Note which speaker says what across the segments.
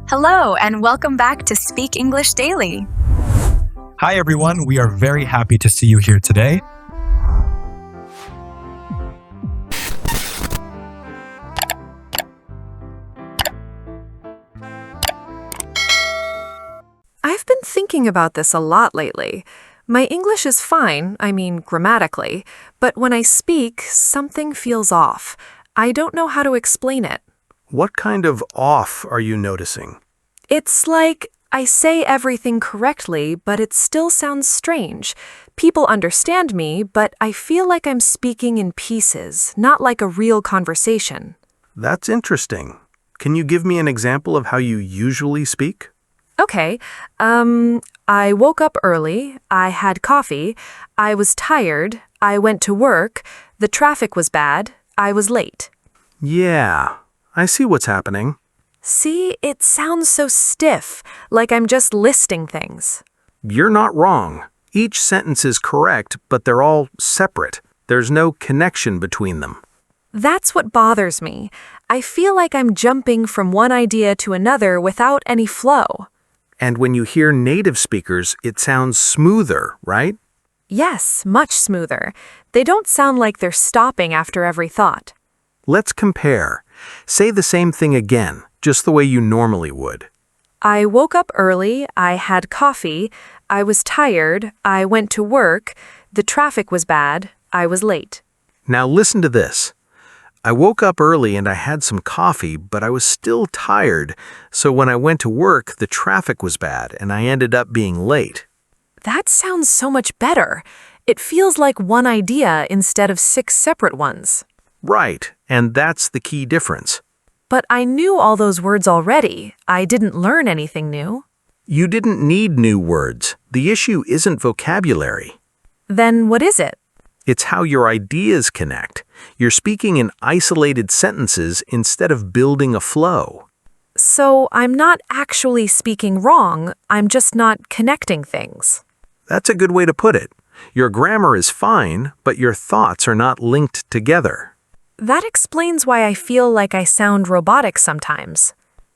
Speaker 1: Hello, and welcome back to Speak English Daily.
Speaker 2: Hi, everyone. We are very happy to see you here today.
Speaker 3: I've been thinking about this a lot lately. My English is fine, grammatically, but when I speak, something feels off. I don't know how to explain it.
Speaker 4: What kind of off are you noticing?
Speaker 3: It's like I say everything correctly, but it still sounds strange. People understand me, but I feel like I'm speaking in pieces, not like a real conversation.
Speaker 4: That's interesting. Can you give me an example of how you usually speak?
Speaker 3: Okay, I woke up early, I had coffee, I was tired, I went to work, the traffic was bad, I was late.
Speaker 4: Yeah, I see what's happening.
Speaker 3: See, it sounds so stiff, like I'm just listing things.
Speaker 4: You're not wrong. Each sentence is correct, but they're all separate. There's no connection between them.
Speaker 3: That's what bothers me. I feel like I'm jumping from one idea to another without any flow.
Speaker 4: And when you hear native speakers, it sounds smoother, right?
Speaker 3: Yes, much smoother. They don't sound like they're stopping after every thought.
Speaker 4: Let's compare. Say the same thing again, just the way you normally would.
Speaker 3: I woke up early, I had coffee, I was tired, I went to work, the traffic was bad, I was late.
Speaker 4: Now listen to this. I woke up early and I had some coffee, but I was still tired, so when I went to work, the traffic was bad and I ended up being late.
Speaker 3: That sounds so much better. It feels like one idea instead of 6 separate ones.
Speaker 4: Right, and that's the key difference.
Speaker 3: But I knew all those words already. I didn't learn anything new.
Speaker 4: You didn't need new words. The issue isn't vocabulary.
Speaker 3: Then what is it?
Speaker 4: It's how your ideas connect. You're speaking in isolated sentences instead of building a flow.
Speaker 3: So I'm not actually speaking wrong, I'm just not connecting things.
Speaker 4: That's a good way to put it. Your grammar is fine, but your thoughts are not linked together.
Speaker 3: That explains why I feel like I sound robotic sometimes.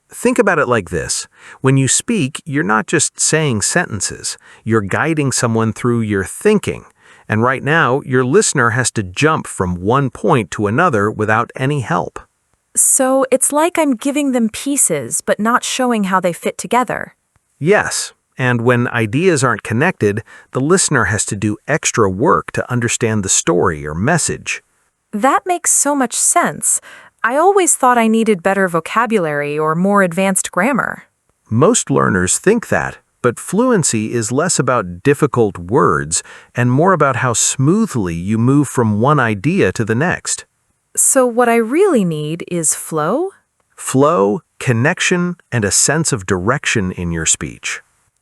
Speaker 4: Think about it like this. When you speak, you're not just saying sentences. You're guiding someone through your thinking. And right now, your listener has to jump from one point to another without any help.
Speaker 3: So it's like I'm giving them pieces, but not showing how they fit together.
Speaker 4: Yes, and when ideas aren't connected, the listener has to do extra work to understand the story or message.
Speaker 3: That makes so much sense. I always thought I needed better vocabulary or more advanced grammar.
Speaker 4: Most learners think that, but fluency is less about difficult words and more about how smoothly you move from one idea to the next.
Speaker 3: So what I really need is flow?
Speaker 4: Flow, connection, and a sense of direction in your speech.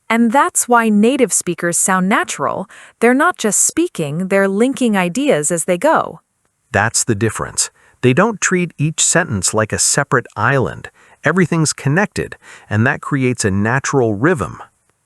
Speaker 3: And that's why native speakers sound natural. They're not just speaking, they're linking ideas as they go.
Speaker 4: That's the difference. They don't treat each sentence like a separate island. Everything's connected, and that creates a natural rhythm.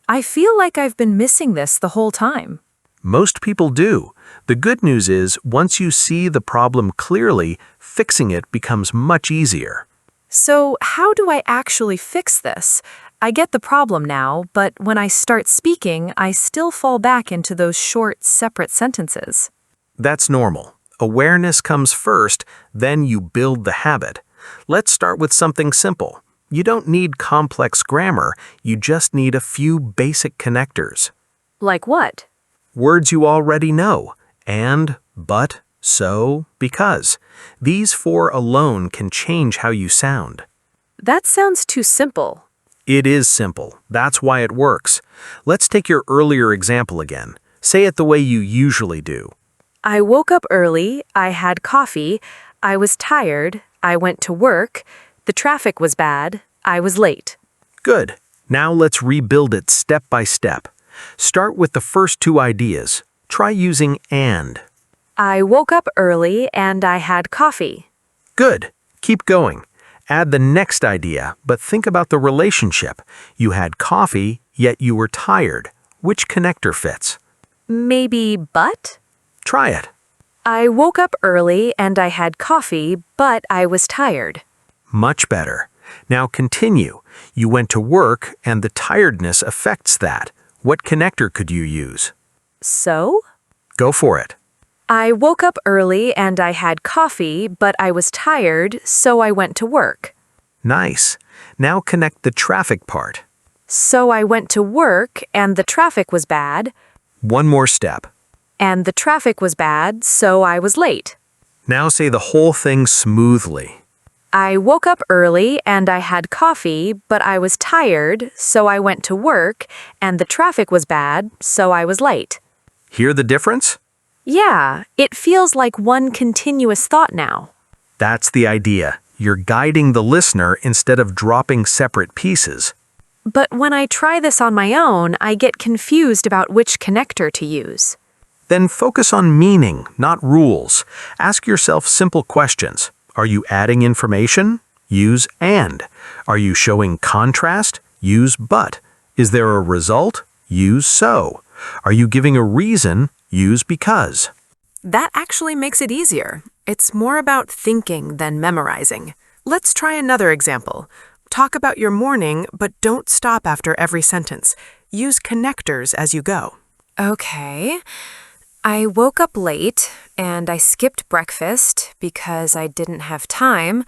Speaker 3: I feel like I've been missing this the whole time.
Speaker 4: Most people do. The good news is, once you see the problem clearly, fixing it becomes much easier.
Speaker 3: So how do I actually fix this? I get the problem now, but when I start speaking, I still fall back into those short, separate sentences.
Speaker 4: That's normal. Awareness comes first, then you build the habit. Let's start with something simple. You don't need complex grammar, you just need a few basic connectors.
Speaker 3: Like what?
Speaker 4: Words you already know. And, but, so, because. These 4 alone can change how you sound.
Speaker 3: That sounds too simple.
Speaker 4: It is simple. That's why it works. Let's take your earlier example again. Say it the way you usually do.
Speaker 3: I woke up early, I had coffee, I was tired, I went to work, the traffic was bad, I was late.
Speaker 4: Good. Now let's rebuild it step by step. Start with the first 2 ideas. Try using and.
Speaker 3: I woke up early and I had coffee.
Speaker 4: Good. Keep going. Add the next idea, but think about the relationship. You had coffee, yet you were tired. Which connector fits?
Speaker 3: Maybe but?
Speaker 4: Try it.
Speaker 3: I woke up early and I had coffee, but I was tired.
Speaker 4: Much better. Now continue. You went to work and the tiredness affects that. What connector could you use?
Speaker 3: So?
Speaker 4: Go for it.
Speaker 3: I woke up early and I had coffee, but I was tired, so I went to work.
Speaker 4: Nice. Now connect the traffic part.
Speaker 3: So I went to work and the traffic was bad,
Speaker 4: One more step.
Speaker 3: and the traffic was bad, so I was late.
Speaker 4: Now say the whole thing smoothly.
Speaker 3: I woke up early and I had coffee, but I was tired, so I went to work, and the traffic was bad, so I was late.
Speaker 4: Hear the difference?
Speaker 3: Yeah, it feels like one continuous thought now.
Speaker 4: That's the idea. You're guiding the listener instead of dropping separate pieces.
Speaker 3: But when I try this on my own, I get confused about which connector to use.
Speaker 4: Then focus on meaning, not rules. Ask yourself simple questions. Are you adding information? Use and. Are you showing contrast? Use but. Is there a result? Use so. Are you giving a reason? Use because.
Speaker 5: That actually makes it easier. It's more about thinking than memorizing. Let's try another example. Talk about your morning, but don't stop after every sentence. Use connectors as you go.
Speaker 3: Okay. I woke up late and I skipped breakfast because I didn't have time,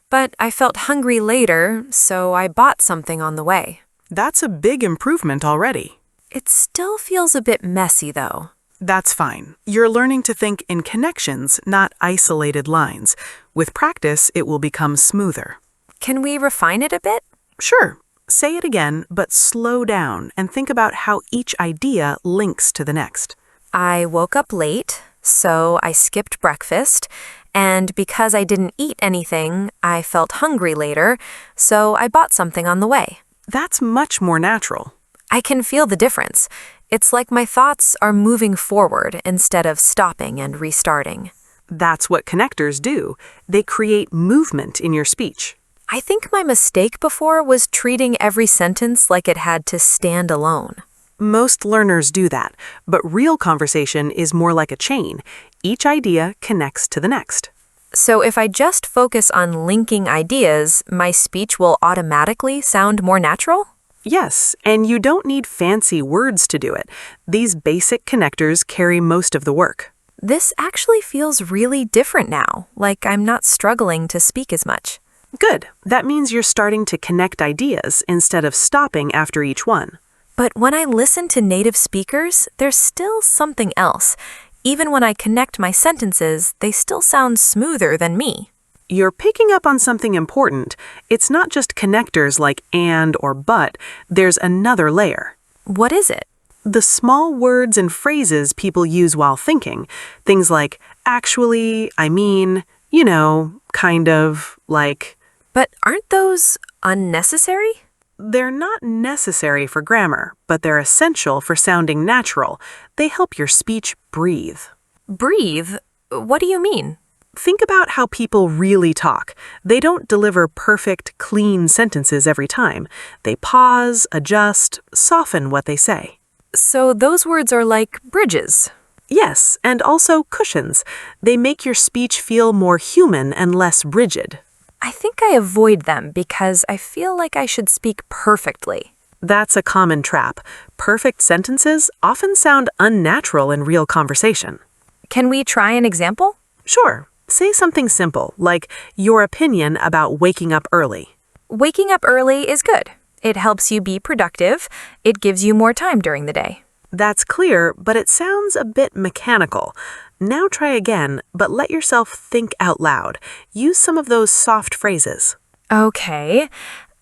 Speaker 3: but I felt hungry later, so I bought something on the way.
Speaker 5: That's a big improvement already.
Speaker 3: It still feels a bit messy, though.
Speaker 5: That's fine. You're learning to think in connections, not isolated lines. With practice, it will become smoother.
Speaker 3: Can we refine it a bit?
Speaker 5: Sure. Say it again, but slow down and think about how each idea links to the next.
Speaker 3: I woke up late, so I skipped breakfast, and because I didn't eat anything, I felt hungry later, so I bought something on the way.
Speaker 5: That's much more natural.
Speaker 3: I can feel the difference. It's like my thoughts are moving forward instead of stopping and restarting.
Speaker 5: That's what connectors do. They create movement in your speech.
Speaker 3: I think my mistake before was treating every sentence like it had to stand alone.
Speaker 5: Most learners do that, but real conversation is more like a chain. Each idea connects to the next.
Speaker 3: So if I just focus on linking ideas, my speech will automatically sound more natural?
Speaker 5: Yes, and you don't need fancy words to do it. These basic connectors carry most of the work.
Speaker 3: This actually feels really different now, like I'm not struggling to speak as much.
Speaker 5: Good. That means you're starting to connect ideas instead of stopping after each one.
Speaker 3: But when I listen to native speakers, there's still something else. Even when I connect my sentences, they still sound smoother than me.
Speaker 5: You're picking up on something important. It's not just connectors like and or but. There's another layer.
Speaker 3: What is it?
Speaker 5: The small words and phrases people use while thinking. Things like actually, I mean, you know, kind of, like.
Speaker 3: But aren't those unnecessary?
Speaker 5: They're not necessary for grammar, but they're essential for sounding natural. They help your speech breathe.
Speaker 3: Breathe? What do you mean?
Speaker 5: Think about how people really talk. They don't deliver perfect, clean sentences every time. They pause, adjust, soften what they say.
Speaker 3: So those words are like bridges.
Speaker 5: Yes, and also cushions. They make your speech feel more human and less rigid.
Speaker 3: I think I avoid them because I feel like I should speak perfectly.
Speaker 5: That's a common trap. Perfect sentences often sound unnatural in real conversation.
Speaker 3: Can we try an example?
Speaker 5: Sure. Say something simple, like your opinion about waking up early.
Speaker 3: Waking up early is good. It helps you be productive. It gives you more time during the day.
Speaker 5: That's clear, but it sounds a bit mechanical. Now try again, but let yourself think out loud. Use some of those soft phrases.
Speaker 3: Okay.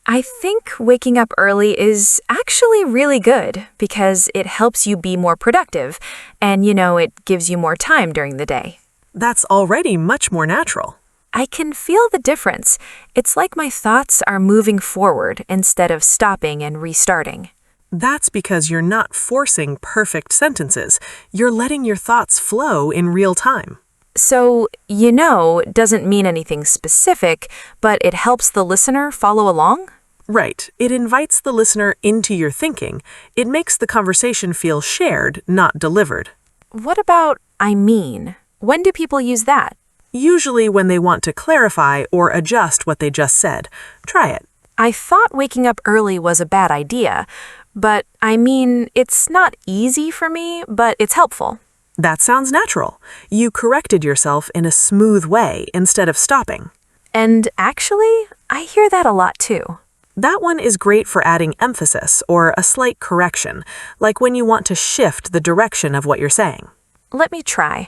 Speaker 3: I think waking up early is actually really good because it helps you be more productive and, it gives you more time during the day.
Speaker 5: That's already much more natural.
Speaker 3: I can feel the difference. It's like my thoughts are moving forward instead of stopping and restarting.
Speaker 5: That's because you're not forcing perfect sentences. You're letting your thoughts flow in real time.
Speaker 3: So, doesn't mean anything specific, but it helps the listener follow along?
Speaker 5: Right. It invites the listener into your thinking. It makes the conversation feel shared, not delivered.
Speaker 3: What about I mean? When do people use that?
Speaker 5: Usually when they want to clarify or adjust what they just said. Try it.
Speaker 3: I thought waking up early was a bad idea, but I mean, it's not easy for me, but it's helpful.
Speaker 5: That sounds natural. You corrected yourself in a smooth way instead of stopping.
Speaker 3: And actually, I hear that a lot too.
Speaker 5: That one is great for adding emphasis or a slight correction, like when you want to shift the direction of what you're saying.
Speaker 3: Let me try.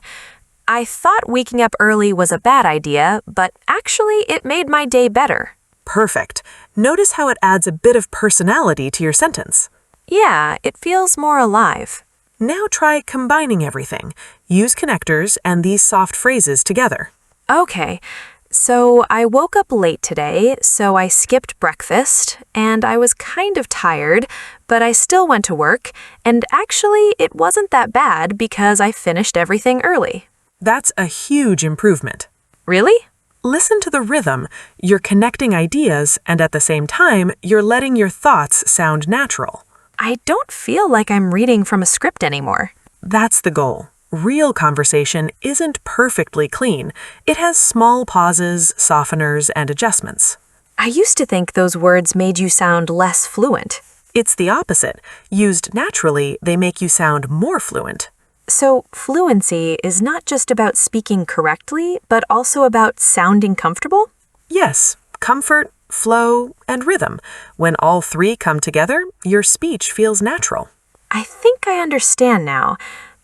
Speaker 3: I thought waking up early was a bad idea, but actually it made my day better.
Speaker 5: Perfect. Notice how it adds a bit of personality to your sentence.
Speaker 3: Yeah, it feels more alive.
Speaker 5: Now try combining everything. Use connectors and these soft phrases together.
Speaker 3: Okay, so I woke up late today, so I skipped breakfast, and I was kind of tired, but I still went to work, and actually it wasn't that bad because I finished everything early.
Speaker 5: That's a huge improvement.
Speaker 3: Really?
Speaker 5: Listen to the rhythm. You're connecting ideas, and at the same time, you're letting your thoughts sound natural.
Speaker 3: I don't feel like I'm reading from a script anymore.
Speaker 5: That's the goal. Real conversation isn't perfectly clean. It has small pauses, softeners, and adjustments.
Speaker 3: I used to think those words made you sound less fluent.
Speaker 5: It's the opposite. Used naturally, they make you sound more fluent.
Speaker 3: So, fluency is not just about speaking correctly, but also about sounding comfortable?
Speaker 5: Yes, comfort, flow, and rhythm. When all three come together, your speech feels natural.
Speaker 3: I think I understand now.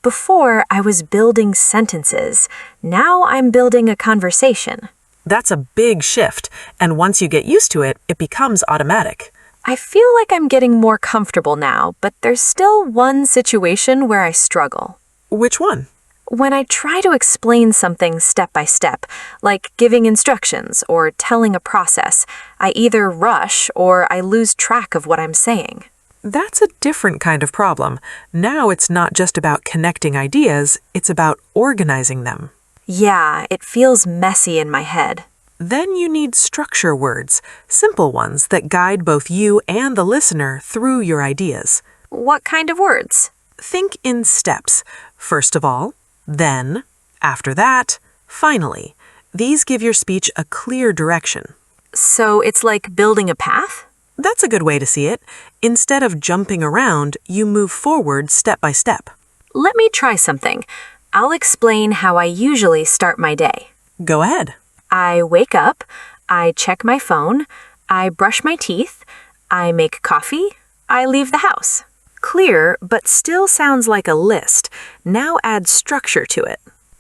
Speaker 3: Before, I was building sentences. Now I'm building a conversation.
Speaker 5: That's a big shift, and once you get used to it, it becomes automatic.
Speaker 3: I feel like I'm getting more comfortable now, but there's still one situation where I struggle.
Speaker 5: Which one?
Speaker 3: When I try to explain something step by step, like giving instructions or telling a process, I either rush or I lose track of what I'm saying.
Speaker 5: That's a different kind of problem. Now it's not just about connecting ideas, it's about organizing them.
Speaker 3: Yeah, it feels messy in my head.
Speaker 5: Then you need structure words, simple ones that guide both you and the listener through your ideas.
Speaker 3: What kind of words?
Speaker 5: Think in steps. First of all, then, after that, finally. These give your speech a clear direction.
Speaker 3: So it's like building a path?
Speaker 5: That's a good way to see it. Instead of jumping around, you move forward step by step.
Speaker 3: Let me try something. I'll explain how I usually start my day.
Speaker 5: Go ahead.
Speaker 3: I wake up, I check my phone, I brush my teeth, I make coffee, I leave the house. Clear, but still sounds like a list. Now add structure to it.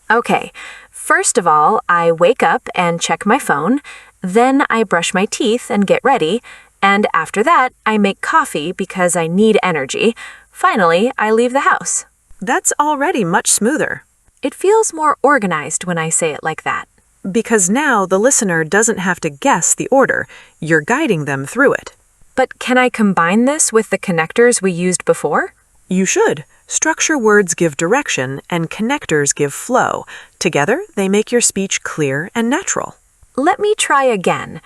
Speaker 3: Okay, first of all, I wake up and check my phone, then I brush my teeth and get ready, and after that, I make coffee because I need energy. Finally, I leave the house.
Speaker 5: That's already much smoother.
Speaker 3: It feels more organized when I say it like that.
Speaker 5: Because now the listener doesn't have to guess the order. You're guiding them through it.
Speaker 3: But can I combine this with the connectors we used before?
Speaker 5: You should. Structure words give direction and connectors give flow. Together, they make your speech clear and natural.
Speaker 3: Let me try again.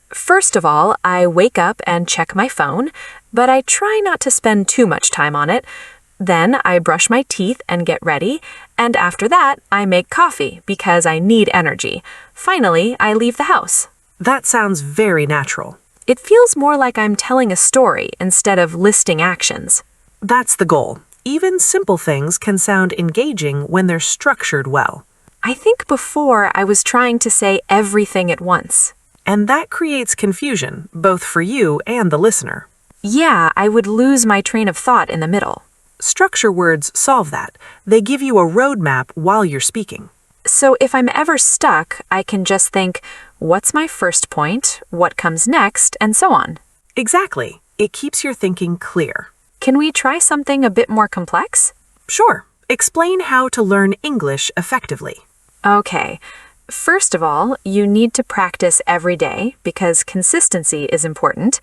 Speaker 3: First of all, I wake up and check my phone, but I try not to spend too much time on it. Then I brush my teeth and get ready, and after that, I make coffee because I need energy. Finally, I leave the house.
Speaker 5: That sounds very natural.
Speaker 3: It feels more like I'm telling a story instead of listing actions.
Speaker 5: That's the goal. Even simple things can sound engaging when they're structured well.
Speaker 3: I think before I was trying to say everything at once.
Speaker 5: And that creates confusion, both for you and the listener.
Speaker 3: Yeah, I would lose my train of thought in the middle.
Speaker 5: Structure words solve that. They give you a roadmap while you're speaking.
Speaker 3: So if I'm ever stuck, I can just think, what's my first point, what comes next, and so on.
Speaker 5: Exactly. It keeps your thinking clear.
Speaker 3: Can we try something a bit more complex?
Speaker 5: Sure. Explain how to learn English effectively.
Speaker 3: Okay. First of all, you need to practice every day because consistency is important.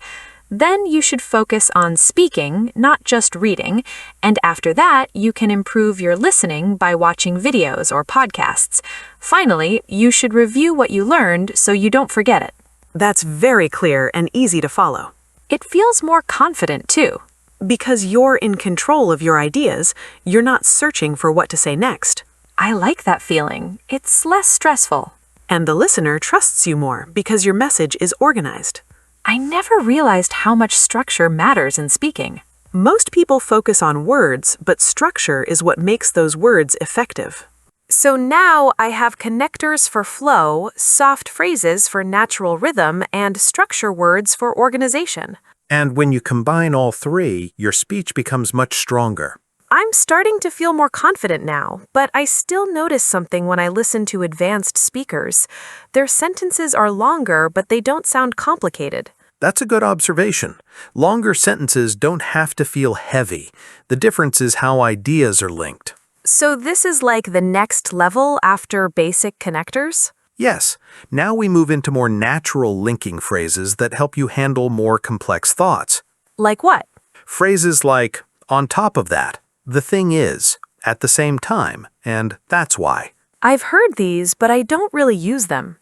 Speaker 3: Then you should focus on speaking, not just reading, and after that, you can improve your listening by watching videos or podcasts. Finally, you should review what you learned so you don't forget it.
Speaker 5: That's very clear and easy to follow.
Speaker 3: It feels more confident, too.
Speaker 5: Because you're in control of your ideas, you're not searching for what to say next.
Speaker 3: I like that feeling. It's less stressful.
Speaker 5: And the listener trusts you more because your message is organized.
Speaker 3: I never realized how much structure matters in speaking.
Speaker 5: Most people focus on words, but structure is what makes those words effective.
Speaker 3: So now I have connectors for flow, soft phrases for natural rhythm, and structure words for organization.
Speaker 4: And when you combine all three, your speech becomes much stronger.
Speaker 3: I'm starting to feel more confident now, but I still notice something when I listen to advanced speakers. Their sentences are longer, but they don't sound complicated.
Speaker 4: That's a good observation. Longer sentences don't have to feel heavy. The difference is how ideas are linked.
Speaker 3: So this is like the next level after basic connectors?
Speaker 4: Yes, now we move into more natural linking phrases that help you handle more complex thoughts.
Speaker 3: Like what?
Speaker 4: Phrases like, on top of that, the thing is, at the same time, and that's why.
Speaker 3: I've heard these, but I don't really use them.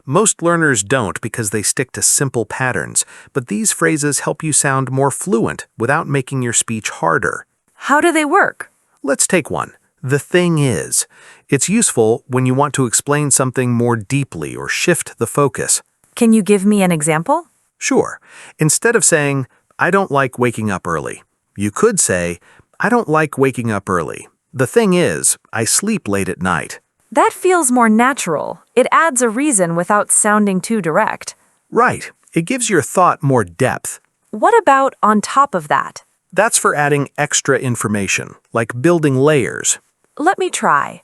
Speaker 4: Most learners don't because they stick to simple patterns, but these phrases help you sound more fluent without making your speech harder.
Speaker 3: How do they work?
Speaker 4: Let's take one. The thing is. It's useful when you want to explain something more deeply or shift the focus.
Speaker 3: Can you give me an example?
Speaker 4: Sure. Instead of saying, I don't like waking up early, you could say, I don't like waking up early. The thing is, I sleep late at night.
Speaker 3: That feels more natural. It adds a reason without sounding too direct.
Speaker 4: Right. It gives your thought more depth.
Speaker 3: What about on top of that?
Speaker 4: That's for adding extra information, like building layers.
Speaker 3: Let me try.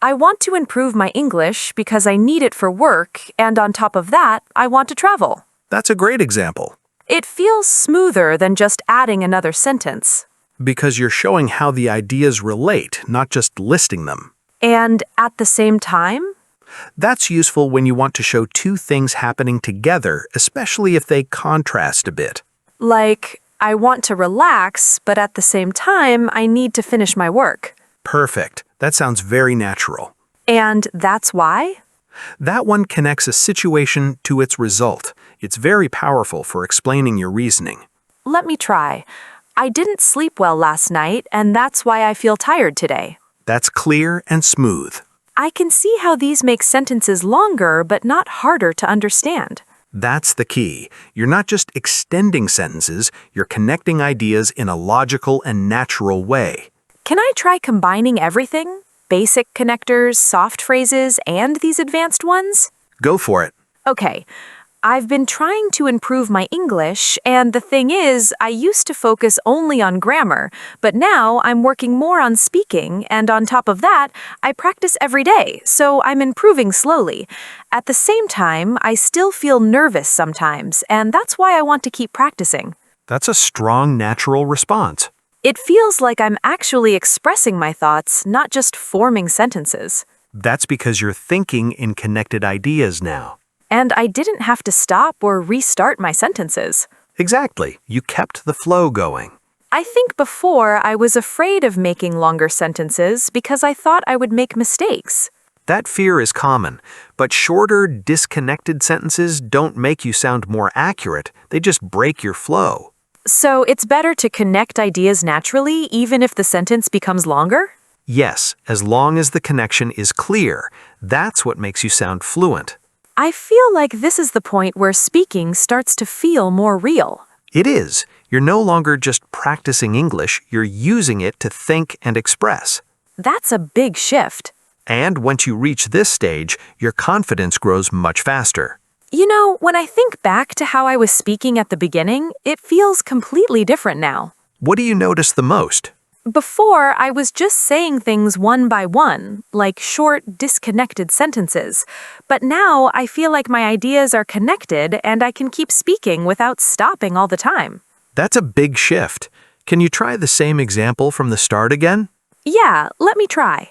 Speaker 3: I want to improve my English because I need it for work, and on top of that, I want to travel.
Speaker 4: That's a great example.
Speaker 3: It feels smoother than just adding another sentence.
Speaker 4: Because you're showing how the ideas relate, not just listing them.
Speaker 3: And at the same time?
Speaker 4: That's useful when you want to show two things happening together, especially if they contrast a bit.
Speaker 3: Like, I want to relax, but at the same time, I need to finish my work.
Speaker 4: Perfect. That sounds very natural.
Speaker 3: And that's why?
Speaker 4: That one connects a situation to its result. It's very powerful for explaining your reasoning.
Speaker 3: Let me try. I didn't sleep well last night, and that's why I feel tired today.
Speaker 4: That's clear and smooth.
Speaker 3: I can see how these make sentences longer, but not harder to understand.
Speaker 4: That's the key. You're not just extending sentences, you're connecting ideas in a logical and natural way.
Speaker 3: Can I try combining everything? Basic connectors, soft phrases, and these advanced ones?
Speaker 4: Go for it.
Speaker 3: Okay. I've been trying to improve my English, and the thing is, I used to focus only on grammar, but now I'm working more on speaking, and on top of that, I practice every day, so I'm improving slowly. At the same time, I still feel nervous sometimes, and that's why I want to keep practicing.
Speaker 4: That's a strong, natural response.
Speaker 3: It feels like I'm actually expressing my thoughts, not just forming sentences.
Speaker 4: That's because you're thinking in connected ideas now.
Speaker 3: And I didn't have to stop or restart my sentences.
Speaker 4: Exactly. You kept the flow going.
Speaker 3: I think before I was afraid of making longer sentences because I thought I would make mistakes.
Speaker 4: That fear is common, but shorter, disconnected sentences don't make you sound more accurate. They just break your flow.
Speaker 3: So it's better to connect ideas naturally even if the sentence becomes longer?
Speaker 4: Yes, as long as the connection is clear. That's what makes you sound fluent.
Speaker 3: I feel like this is the point where speaking starts to feel more real.
Speaker 4: It is. You're no longer just practicing English, you're using it to think and express.
Speaker 3: That's a big shift.
Speaker 4: And once you reach this stage, your confidence grows much faster.
Speaker 3: You know, when I think back to how I was speaking at the beginning, it feels completely different now.
Speaker 4: What do you notice the most?
Speaker 3: Before, I was just saying things one by one, like short, disconnected sentences. But now I feel like my ideas are connected and I can keep speaking without stopping all the time.
Speaker 4: That's a big shift. Can you try the same example from the start again?
Speaker 3: Yeah, let me try.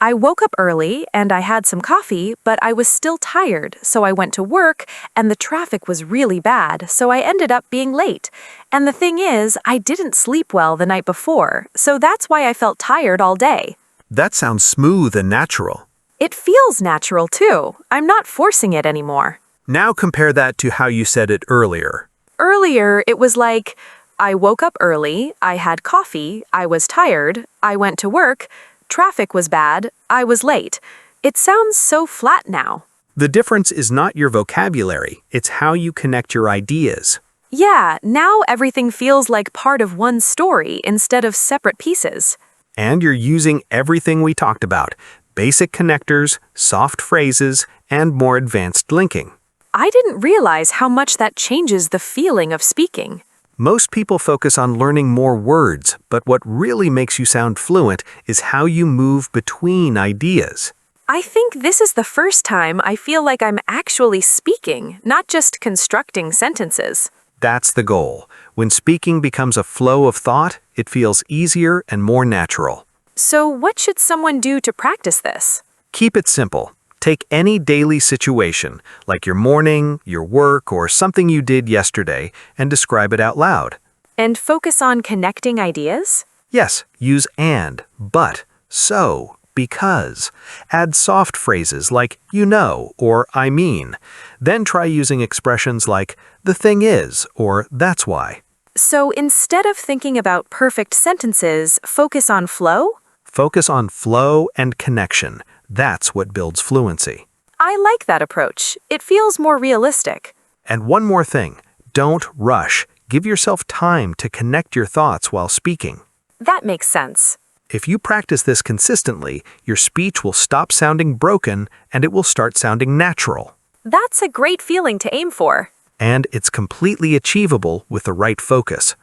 Speaker 3: I woke up early and I had some coffee, but I was still tired, so I went to work and the traffic was really bad, so I ended up being late. And the thing is, I didn't sleep well the night before, so that's why I felt tired all day.
Speaker 4: That sounds smooth and natural.
Speaker 3: It feels natural too. I'm not forcing it anymore.
Speaker 4: Now compare that to how you said it earlier.
Speaker 3: Earlier, it was like, I woke up early, I had coffee, I was tired, I went to work, traffic was bad, I was late. It sounds so flat now.
Speaker 4: The difference is not your vocabulary, it's how you connect your ideas.
Speaker 3: Yeah, now everything feels like part of one story instead of separate pieces.
Speaker 4: And you're using everything we talked about: basic connectors, soft phrases, and more advanced linking.
Speaker 3: I didn't realize how much that changes the feeling of speaking.
Speaker 4: Most people focus on learning more words, but what really makes you sound fluent is how you move between ideas.
Speaker 3: I think this is the first time I feel like I'm actually speaking, not just constructing sentences.
Speaker 4: That's the goal. When speaking becomes a flow of thought, it feels easier and more natural.
Speaker 3: So, what should someone do to practice this?
Speaker 4: Keep it simple. Take any daily situation, like your morning, your work, or something you did yesterday, and describe it out loud.
Speaker 3: And focus on connecting ideas?
Speaker 4: Yes, use and, but, so, because. Add soft phrases like you know or I mean. Then try using expressions like the thing is or that's why.
Speaker 3: So, instead of thinking about perfect sentences, focus on flow?
Speaker 4: Focus on flow and connection. That's what builds fluency.
Speaker 3: I like that approach. It feels more realistic.
Speaker 4: And one more thing, don't rush. Give yourself time to connect your thoughts while speaking.
Speaker 3: That makes sense.
Speaker 4: If you practice this consistently, your speech will stop sounding broken and it will start sounding natural.
Speaker 3: That's a great feeling to aim for.
Speaker 4: And it's completely achievable with the right focus.